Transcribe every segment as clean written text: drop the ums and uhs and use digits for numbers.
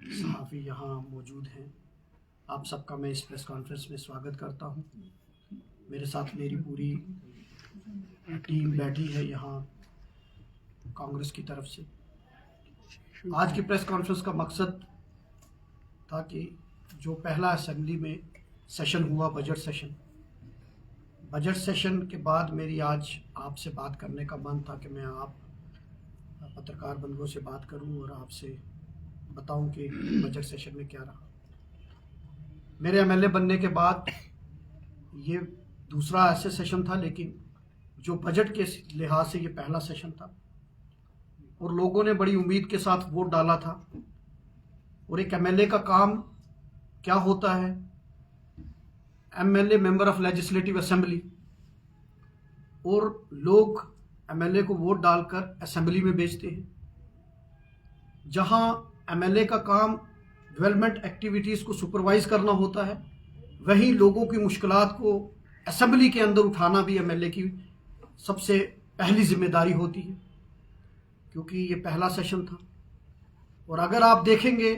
सहाफ़ी यहाँ मौजूद हैं, आप सबका मैं इस प्रेस कॉन्फ्रेंस में स्वागत करता हूँ। मेरे साथ मेरी पूरी टीम बैठी है यहाँ कांग्रेस की तरफ से। आज की प्रेस कॉन्फ्रेंस का मकसद था कि जो पहला असेंबली में सेशन हुआ, बजट सेशन के बाद मेरी आज आपसे बात करने का मन था कि मैं आप पत्रकार बंधुओं से बात करूं और आपसे बताऊं कि बजट सेशन में क्या रहा। मेरे एमएलए बनने के बाद ये दूसरा ऐसे सेशन था, लेकिन जो बजट के लिहाज से ये पहला सेशन था और लोगों ने बड़ी उम्मीद के साथ वोट डाला था। और एक एमएलए का काम क्या होता है, MLA member of legislative assembly, और लोग एमएलए को वोट डालकर असेंबली में भेजते हैं। जहां एमएलए का काम डेवलपमेंट एक्टिविटीज़ को सुपरवाइज करना होता है, वहीं लोगों की मुश्किलात को असेंबली के अंदर उठाना भी एमएलए की सबसे पहली जिम्मेदारी होती है, क्योंकि ये पहला सेशन था। और अगर आप देखेंगे,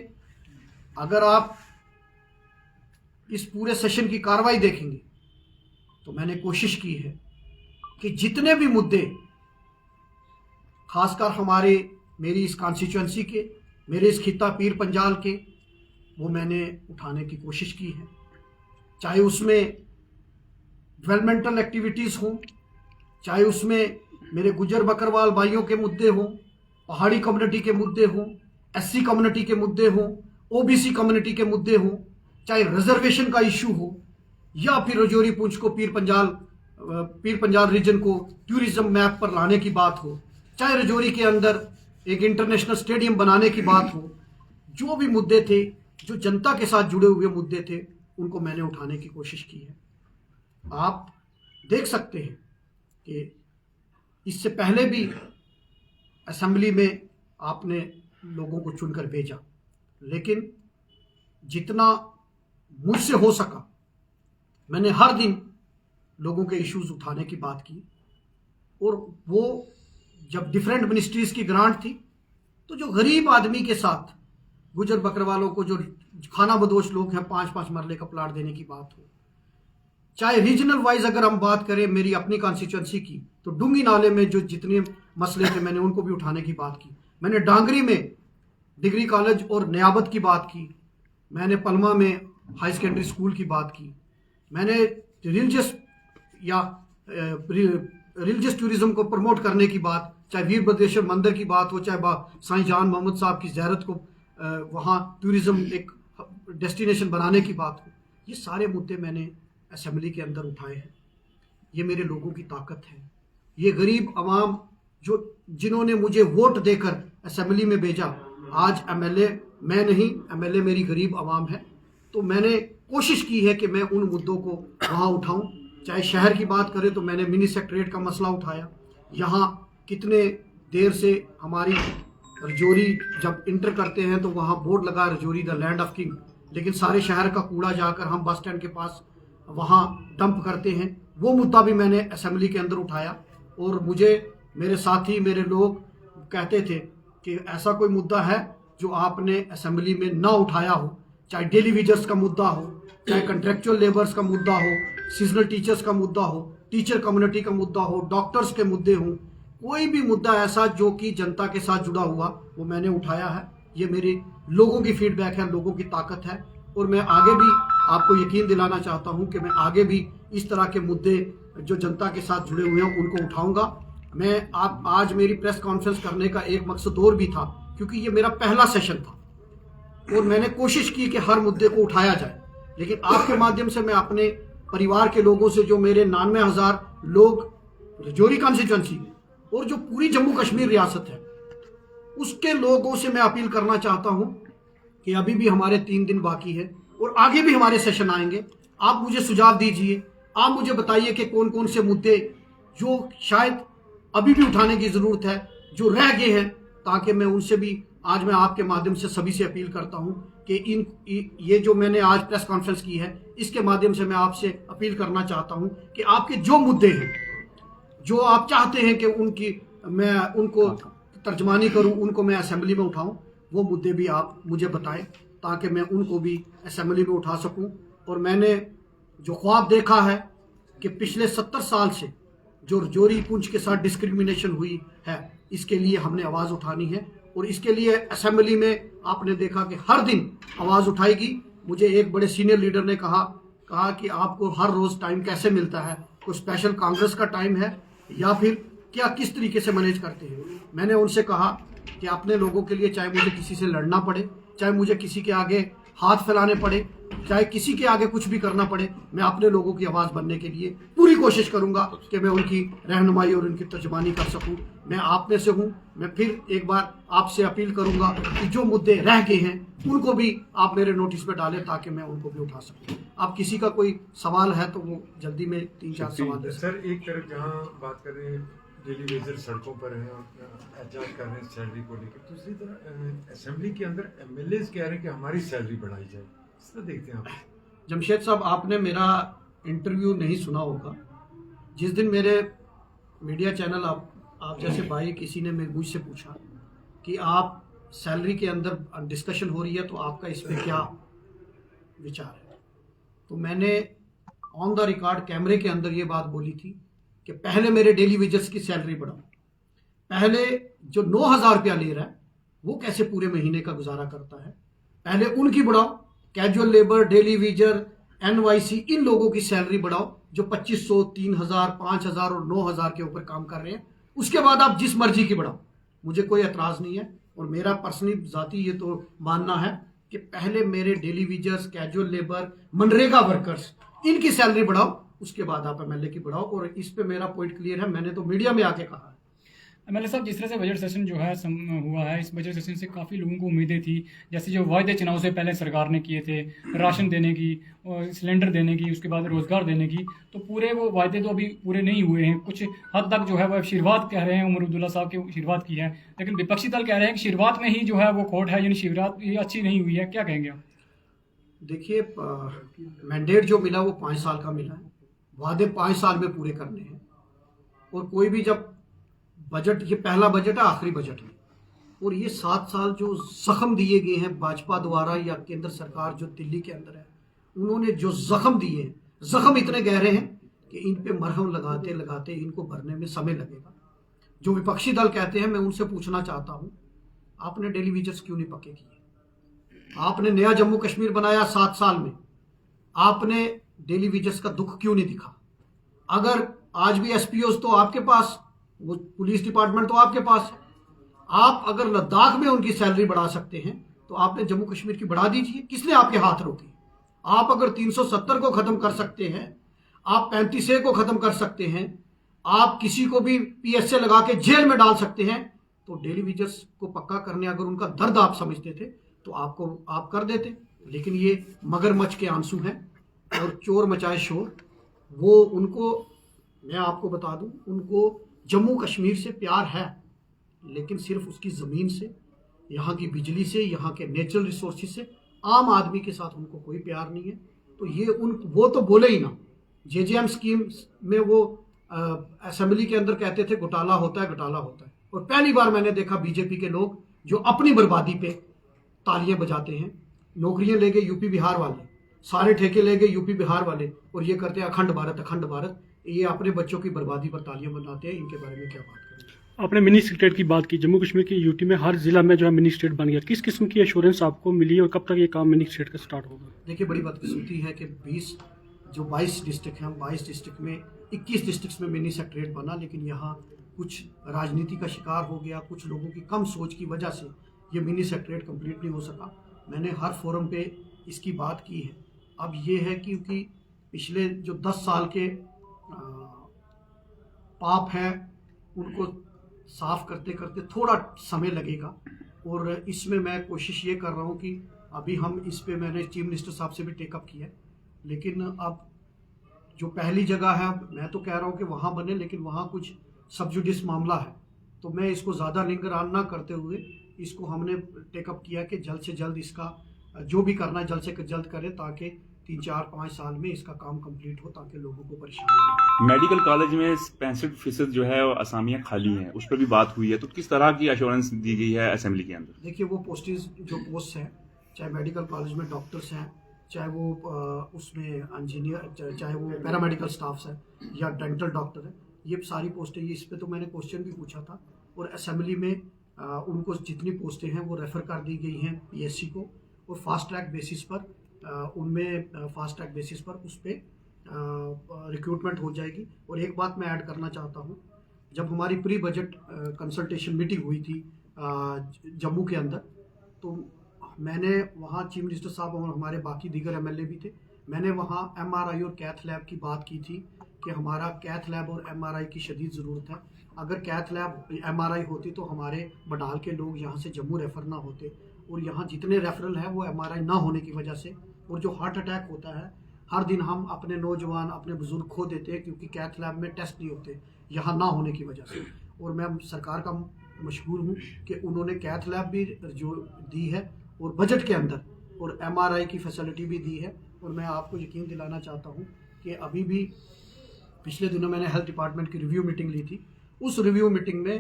अगर आप इस पूरे सेशन की कार्रवाई देखेंगे, तो मैंने कोशिश की है कि जितने भी मुद्दे, खासकर मेरी इस कॉन्स्टिट्यूएंसी के, मेरे इस खिता पीर पंजाल के, वो मैंने उठाने की कोशिश की है। चाहे उसमें डेवलपमेंटल एक्टिविटीज़ हों, चाहे उसमें मेरे गुजर बकरवाल भाइयों के मुद्दे हों, पहाड़ी कम्युनिटी के मुद्दे हों, एससी कम्युनिटी के मुद्दे हों, ओबीसी कम्युनिटी के मुद्दे हों, चाहे रिजर्वेशन का इशू हो, या फिर रजौरी पुंछ को पीर पंजाल रीजन को टूरिज्म मैप पर लाने की बात हो, चाहे रजौरी के अंदर एक इंटरनेशनल स्टेडियम बनाने की बात हो, जो भी मुद्दे थे, जो जनता के साथ जुड़े हुए मुद्दे थे, उनको मैंने उठाने की कोशिश की है। आप देख सकते हैं कि इससे पहले भी असेंबली में आपने लोगों को चुनकर भेजा, लेकिन जितना मुझसे हो सका मैंने हर दिन लोगों के इश्यूज उठाने की बात की। और वो जब डिफरेंट मिनिस्ट्रीज की ग्रांट थी, तो जो गरीब आदमी के साथ गुजर बकरवालों को, जो खाना बदोश लोग हैं, 5-5 मरले का प्लाट देने की बात हो, चाहे रीजनल वाइज अगर हम बात करें मेरी अपनी कॉन्स्टिट्यूएंसी की, तो डूंगी नाले में जो जितने मसले थे मैंने उनको भी उठाने की बात की। मैंने डांगरी में डिग्री कॉलेज और नियाबत की बात की, मैंने पलमा में हाई सेकेंडरी स्कूल की बात की, मैंने रिलीजियस टूरिज्म को प्रमोट करने की बात, चाहे वीर भद्रेश्वर मंदिर की बात हो, चाहे साईं जान मोहम्मद साहब की ज़ियारत को वहाँ टूरिज्म एक डेस्टिनेशन बनाने की बात हो, ये सारे मुद्दे मैंने असेंबली के अंदर उठाए हैं। ये मेरे लोगों की ताकत है। ये गरीब अवाम जिन्होंने मुझे वोट देकर असेंबली में भेजा, आज एमएलए मैं नहीं, एमएलए मेरी गरीब अवाम है। तो मैंने कोशिश की है कि मैं उन मुद्दों को वहाँ उठाऊं। चाहे शहर की बात करें तो मैंने मिनी सेक्रेटरीट का मसला उठाया। यहाँ कितने देर से हमारी रजौरी जब इंटर करते हैं तो वहाँ बोर्ड लगा Rajouri the land of king, लेकिन सारे शहर का कूड़ा जाकर हम बस स्टैंड के पास वहाँ डंप करते हैं। वो मुद्दा भी मैंने असेंबली के अंदर उठाया। और मुझे मेरे साथी, मेरे लोग कहते थे कि ऐसा कोई मुद्दा है जो आपने असेंबली में ना उठाया हो, चाहे डेली वेजर्स का मुद्दा हो, चाहे कंट्रेक्चुअल लेबर्स का मुद्दा हो, सीजनल टीचर्स का मुद्दा हो, टीचर कम्युनिटी का मुद्दा हो, डॉक्टर्स के मुद्दे हों, कोई भी मुद्दा ऐसा जो कि जनता के साथ जुड़ा हुआ, वो मैंने उठाया है। ये मेरे लोगों की फीडबैक है, लोगों की ताकत है। और मैं आगे भी आपको यकीन दिलाना चाहता हूं कि मैं आगे भी इस तरह के मुद्दे जो जनता के साथ जुड़े हुए हैं उनको उठाऊंगा। आज मेरी प्रेस कॉन्फ्रेंस करने का एक मकसद और भी था, क्योंकि ये मेरा पहला सेशन था और मैंने कोशिश की कि हर मुद्दे को उठाया जाए। लेकिन आपके माध्यम से मैं अपने परिवार के लोगों से, जो मेरे 99,000 लोग रजौरी कॉन्स्टिट्यूएंसी में और जो पूरी जम्मू कश्मीर रियासत है, उसके लोगों से मैं अपील करना चाहता हूं कि अभी भी हमारे 3 दिन बाकी है और आगे भी हमारे सेशन आएंगे। आप मुझे सुझाव दीजिए, आप मुझे बताइए कि कौन कौन से मुद्दे जो शायद अभी भी उठाने की ज़रूरत है, जो रह गए हैं, ताकि मैं उनसे भी, आज मैं आपके माध्यम से सभी से अपील करता हूं कि ये जो मैंने आज प्रेस कॉन्फ्रेंस की है, इसके माध्यम से मैं आपसे अपील करना चाहता हूं कि आपके जो मुद्दे हैं, जो आप चाहते हैं कि मैं उनको तर्जमानी करूं, उनको मैं असेंबली में उठाऊं, वो मुद्दे भी आप मुझे बताएं ताकि मैं उनको भी असेंबली में उठा सकूं। और मैंने जो ख्वाब देखा है कि पिछले 70 साल से जो रजौरी पुंछ के साथ डिस्क्रिमिनेशन हुई है, इसके लिए हमने आवाज़ उठानी है और इसके लिए असेंबली में आपने देखा कि हर दिन आवाज़ उठाएगी। मुझे एक बड़े सीनियर लीडर ने कहा कि आपको हर रोज़ टाइम कैसे मिलता है, कोई स्पेशल कांग्रेस का टाइम है या फिर क्या, किस तरीके से मैनेज करते हैं। मैंने उनसे कहा कि अपने लोगों के लिए चाहे मुझे किसी से लड़ना पड़े, चाहे मुझे किसी के आगे हाथ फैलाने पड़े, चाहे किसी के आगे कुछ भी करना पड़े, मैं अपने लोगों की आवाज़ बनने के लिए पूरी कोशिश करूंगा कि मैं उनकी रहनुमाई और उनकी तर्जुमानी कर सकूं। मैं आप में से हूं। मैं फिर एक बार आपसे अपील करूंगा कि जो मुद्दे रह गए हैं उनको भी आप मेरे नोटिस पे डालें ताकि मैं उनको भी उठा सकूं। आप किसी का कोई सवाल है तो वो जल्दी में 3-4 सवाल है। सर, एक तरफ जहाँ बात कर रहे हैं डेली वेजर सड़कों पर हैं और एहतजाज कर रहे हैं सैलरी को लेकर, दूसरी तरफ असेंबली के अंदर एमएलए कह रहे हैं कि हमारी सैलरी बढ़ाई जाए। इस तरह देखते हैं आप? जमशेद साहब, आपने मेरा इंटरव्यू नहीं सुना होगा। जिस दिन मेरे मीडिया चैनल आप जैसे भाई किसी ने मुझसे पूछा कि आप सैलरी के अंदर डिस्कशन हो रही है तो आपका इस पर क्या विचार है, तो मैंने ऑन द रिकॉर्ड कैमरे के अंदर ये बात बोली थी कि पहले मेरे डेली वेजर्स की सैलरी बढ़ाओ। पहले जो 9,000 रुपया ले रहा है वो कैसे पूरे महीने का गुजारा करता है, पहले उनकी बढ़ाओ। Casual labour, daily wager, NYC, इन लोगों की सैलरी बढ़ाओ जो 2,500, 3,000, 5,000 और 9,000 के ऊपर काम कर रहे हैं। उसके बाद आप जिस मर्जी की बढ़ाओ, मुझे कोई एतराज़ नहीं है। और मेरा पर्सनली ज़ाती ये तो मानना है कि पहले मेरे daily wagers, casual labour, MNREGA workers, इनकी सैलरी बढ़ाओ, उसके बाद आप एमएलए की बढ़ाओ। और इस पे मेरा पॉइंट क्लियर है, मैंने तो मीडिया में आके कहा है। एमएलए साहब, जिस तरह से बजट सेशन जो है हुआ है, इस बजट सेशन से काफ़ी लोगों को उम्मीदें थी, जैसे जो वायदे चुनाव से पहले सरकार ने किए थे, राशन देने की और सिलेंडर देने की, उसके बाद रोज़गार देने की, तो पूरे वो वायदे तो अभी पूरे नहीं हुए हैं। कुछ हद तक जो है वो शुरुआत कह रहे हैं, उमर अब्दुल्ला साहब की शुरुआत की है, लेकिन विपक्षी दल कह रहे हैं कि शुरुआत में ही जो है वो खोट है, यानी शुरुआत ये अच्छी नहीं हुई है। क्या कहेंगे आप? देखिए, मैंडेट जो मिला वो 5 साल का मिला है, वादे 5 साल में पूरे करने हैं। और कोई भी जब बजट, ये पहला बजट है, आखिरी बजट है, और ये 7 साल जो जख्म दिए गए हैं भाजपा द्वारा या केंद्र सरकार जो दिल्ली के अंदर है, उन्होंने जो जख्म दिए हैं, जख्म इतने गहरे हैं कि इन पे मरहम लगाते लगाते इनको भरने में समय लगेगा। जो विपक्षी दल कहते हैं, मैं उनसे पूछना चाहता हूँ, आपने डेली वेजर्स क्यों नहीं पक्के किए? आपने नया जम्मू कश्मीर बनाया 7 साल में, आपने डेली वेजर्स का दुख क्यों नहीं दिखा? अगर आज भी एसपीओ तो आपके पास, वो पुलिस डिपार्टमेंट तो आपके पास है, आप अगर लद्दाख में उनकी सैलरी बढ़ा सकते हैं तो आपने जम्मू कश्मीर की बढ़ा दीजिए। किसने आपके हाथ रोके? आप अगर 370 को खत्म कर सकते हैं, आप 35A को खत्म कर सकते हैं, आप किसी को भी PSA लगा के जेल में डाल सकते हैं, तो डेली वेजर्स को पक्का करने अगर उनका दर्द आप समझते थे तो आप कर देते। लेकिन ये मगरमच्छ के आंसू हैं और चोर मचाए शोर। वो उनको, मैं आपको बता दूं, उनको जम्मू कश्मीर से प्यार है, लेकिन सिर्फ उसकी ज़मीन से, यहाँ की बिजली से, यहाँ के नेचुरल रिसोर्सेज से। आम आदमी के साथ उनको कोई प्यार नहीं है। तो ये वो तो बोले ही ना। JJM स्कीम में वो असेंबली के अंदर कहते थे घोटाला होता है, घोटाला होता है। और पहली बार मैंने देखा बीजेपी के लोग जो अपनी बर्बादी पे तालियां बजाते हैं। नौकरियां ले गए यूपी बिहार वाले, सारे ठेके ले गए यूपी बिहार वाले, और ये करते हैं अखंड भारत, अखंड भारत। ये अपने बच्चों की बर्बादी पर तालियां बनाते हैं। इनके बारे में क्या बात करें? आपने मिनी स्टेट की बात की, जम्मू कश्मीर की यूटी में हर जिला में जो है मिनी स्टेट बन गया। किस किस्म की एश्योरेंस आपको मिली और कब तक ये काम मिनी स्टेट का स्टार्ट होगा? देखिए, बड़ी बदकिस्मती है कि 22 डिस्ट्रिक्ट हैं, 22 डिस्ट्रिक्ट में 21 डिस्ट्रिक्ट में मिनी सेक्रेटरीट बना, लेकिन यहाँ कुछ राजनीति का शिकार हो गया, कुछ लोगों की कम सोच की वजह से ये मिनी सेक्रेटरीट कंप्लीट नहीं हो सका। मैंने हर फोरम पे इसकी बात की है। अब ये है क्योंकि पिछले जो 10 साल के पाप हैं उनको साफ करते करते थोड़ा समय लगेगा, और इसमें मैं कोशिश ये कर रहा हूँ कि अभी हम इस पे, मैंने चीफ मिनिस्टर साहब से भी टेकअप किया है, लेकिन अब जो पहली जगह है, मैं तो कह रहा हूँ कि वहाँ बने, लेकिन वहाँ कुछ सबजुडिस मामला है, तो मैं इसको ज़्यादा लिंगरान ना करते हुए इसको हमने टेकअप किया कि जल्द से जल्द इसका जो भी करना है जल्द से जल्द करें, ताकि 3, 4, 5 साल में इसका काम कंप्लीट हो, ताकि लोगों को परेशानी ना हो। मेडिकल कॉलेज में 65% जो है वो असामियाँ खाली हैं, उस पर भी बात हुई है, तो किस तरह की अश्योरेंस दी गई है असेंबली के अंदर? देखिए वो पोस्ट हैं, चाहे मेडिकल कॉलेज में डॉक्टर्स हैं, चाहे वो उसमें इंजीनियर, चाहे वो पैरामेडिकल स्टाफ्स हैं या डेंटल डॉक्टर हैं, ये सारी पोस्टें, ये इस पे तो मैंने क्वेश्चन भी पूछा था और असेंबली में उनको जितनी पोस्टें हैं वो रेफ़र कर दी गई हैं पीएससी को, और फास्ट ट्रैक बेसिस पर उनमें फास्ट ट्रैक बेसिस पर उस पर रिक्रूटमेंट हो जाएगी। और एक बात मैं ऐड करना चाहता हूँ, जब हमारी प्री बजट कंसल्टेशन मीटिंग हुई थी जम्मू के अंदर, तो मैंने वहाँ चीफ मिनिस्टर साहब और हमारे बाकी दीगर एमएलए भी थे, मैंने वहाँ एमआरआई और कैथ लैब की बात की थी कि हमारा कैथ लैब और एमआरआई की शदीद ज़रूरत है। अगर कैथ लैब एमआरआई होती तो हमारे बडाल के लोग यहाँ से जम्मू रेफ़र ना होते, और यहाँ जितने रेफरल हैं वो एमआरआई ना होने की वजह से, और जो हार्ट अटैक होता है हर दिन हम अपने नौजवान अपने बुजुर्ग खो देते हैं क्योंकि कैथ लैब में टेस्ट नहीं होते यहाँ ना होने की वजह से। और मैं सरकार का मशहूर हूँ कि उन्होंने कैथ लैब भी जो दी है और बजट के अंदर, और एमआरआई की फैसिलिटी भी दी है। और मैं आपको यकीन दिलाना चाहता हूँ कि अभी भी पिछले दिनों मैंने हेल्थ डिपार्टमेंट की रिव्यू मीटिंग ली थी, उस रिव्यू मीटिंग में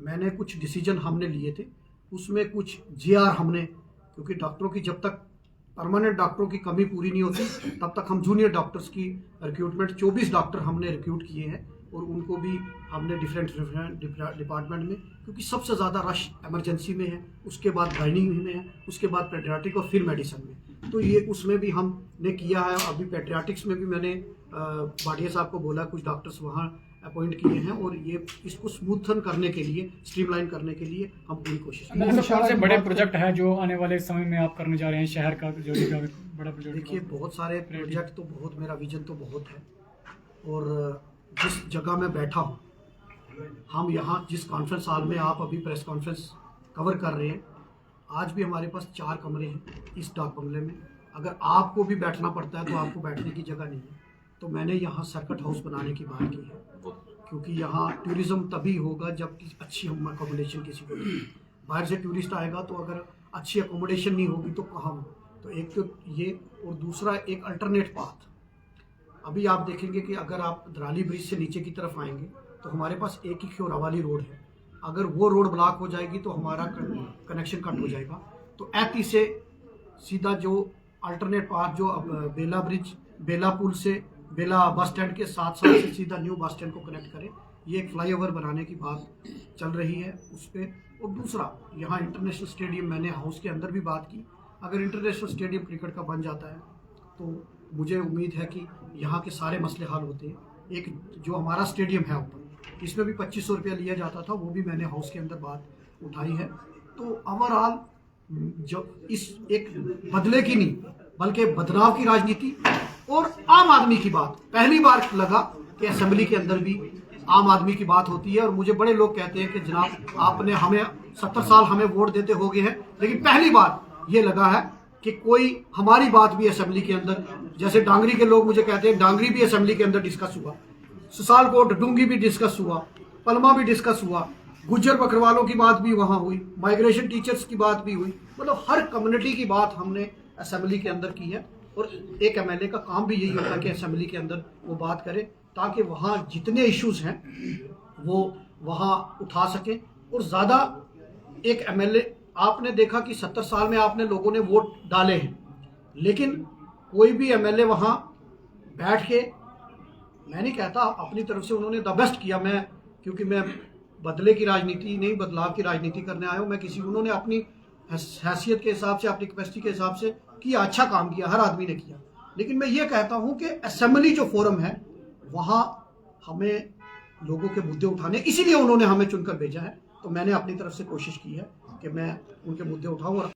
मैंने कुछ डिसीजन हमने लिए थे, उसमें कुछ जीआर हमने, क्योंकि डॉक्टरों की जब तक परमानेंट डॉक्टरों की कमी पूरी नहीं होती तब तक हम जूनियर डॉक्टर्स की रिक्रूटमेंट 24 डॉक्टर हमने रिक्रूट किए हैं, और उनको भी हमने डिफरेंट डिपार्टमेंट में, क्योंकि सबसे ज़्यादा रश इमरजेंसी में है, उसके बाद गायनी में है, उसके बाद पेडियाट्रिक और फिर मेडिसिन में, तो ये उसमें भी हमने किया है। अभी पेडियाट्रिक्स में भी मैंने भाटिया साहब को बोला, कुछ डॉक्टर्स वहाँ अपॉइंट किए हैं, और ये इसको स्मूथन करने के लिए, स्ट्रीमलाइन करने के लिए हम पूरी कोशिश करेंगे। मतलब कौन से बड़े प्रोजेक्ट है जो आने वाले समय में आप करने जा रहे हैं शहर का, जो बड़ा प्रोजेक्ट? देखिए बहुत सारे प्रोजेक्ट तो बहुत, मेरा विजन तो बहुत है, और जिस जगह मैं बैठा हूँ, हम यहाँ जिस कॉन्फ्रेंस हॉल में आप अभी प्रेस कॉन्फ्रेंस कवर कर रहे हैं, आज भी हमारे पास 4 कमरे हैं इस डाक बंगले में। अगर आपको भी बैठना पड़ता है तो आपको बैठने की जगह नहीं है, तो मैंने यहाँ सर्किट हाउस बनाने की बात की है, क्योंकि यहाँ टूरिज़्म तभी होगा जब अच्छी हम अकोमोडेशन किसी को दें। बाहर से टूरिस्ट आएगा तो अगर अच्छी अकोमोडेशन नहीं होगी तो कहाँ हो? तो एक तो ये, और दूसरा एक अल्टरनेट पाथ। अभी आप देखेंगे कि अगर आप दराली ब्रिज से नीचे की तरफ आएंगे तो हमारे पास एक ही ख्योरा वाली रोड है, अगर वो रोड ब्लॉक हो जाएगी तो हमारा कनेक्शन कट हो जाएगा। तो ऐती से सीधा जो अल्टरनेट पाथ, जो अब बेला ब्रिज, बेला पुल से बेला बस स्टैंड के साथ से सीधा न्यू बस स्टैंड को कनेक्ट करे, ये एक फ्लाईओवर बनाने की बात चल रही है उस पर। और दूसरा, यहाँ इंटरनेशनल स्टेडियम, मैंने हाउस के अंदर भी बात की, अगर इंटरनेशनल स्टेडियम क्रिकेट का बन जाता है तो मुझे उम्मीद है कि यहाँ के सारे मसले हल होते हैं। एक जो हमारा स्टेडियम है ऊपर, इसमें भी 2500 रुपया लिया जाता था, वो भी मैंने हाउस के अंदर बात उठाई है। तो ओवरऑल जो इस एक बदले की नहीं बल्कि बदलाव की राजनीति और आम आदमी की बात, पहली बार लगा कि असेंबली के अंदर भी आम आदमी की बात होती है। और मुझे बड़े लोग कहते हैं कि जनाब आपने हमें 70 साल हमें वोट देते हो गए हैं, लेकिन पहली बार ये लगा है कि कोई हमारी बात भी असेंबली के अंदर, जैसे डांगरी के लोग मुझे कहते हैं, डांगरी भी असेंबली के अंदर डिस्कस हुआ, सुसालकोट डूंगी भी डिस्कस हुआ, पलमा भी डिस्कस हुआ, गुज्जर बकरवालों की बात भी वहाँ हुई, माइग्रेशन टीचर्स की बात भी हुई, मतलब हर कम्युनिटी की बात हमने असेंबली के अंदर की है। और एक एमएलए का काम भी यही होता है कि असेंबली के अंदर वो बात करे, ताकि वहाँ जितने इश्यूज हैं वो वहाँ उठा सकें। और ज़्यादा एक एमएलए, आपने देखा कि 70 साल में आपने लोगों ने वोट डाले हैं, लेकिन कोई भी एमएलए वहाँ बैठ के, मैं नहीं कहता अपनी तरफ से उन्होंने द बेस्ट किया, मैं क्योंकि मैं बदले की राजनीति नहीं बदलाव की राजनीति करने आया हूँ, मैं किसी, उन्होंने अपनी हैसियत के हिसाब से, अपनी कैपेसिटी के हिसाब से किया, अच्छा काम किया, हर आदमी ने किया। लेकिन मैं ये कहता हूँ कि असेंबली जो फोरम है वहाँ हमें लोगों के मुद्दे उठाने, इसीलिए उन्होंने हमें चुनकर भेजा है, तो मैंने अपनी तरफ से कोशिश की है कि मैं उनके मुद्दे उठाऊँ। और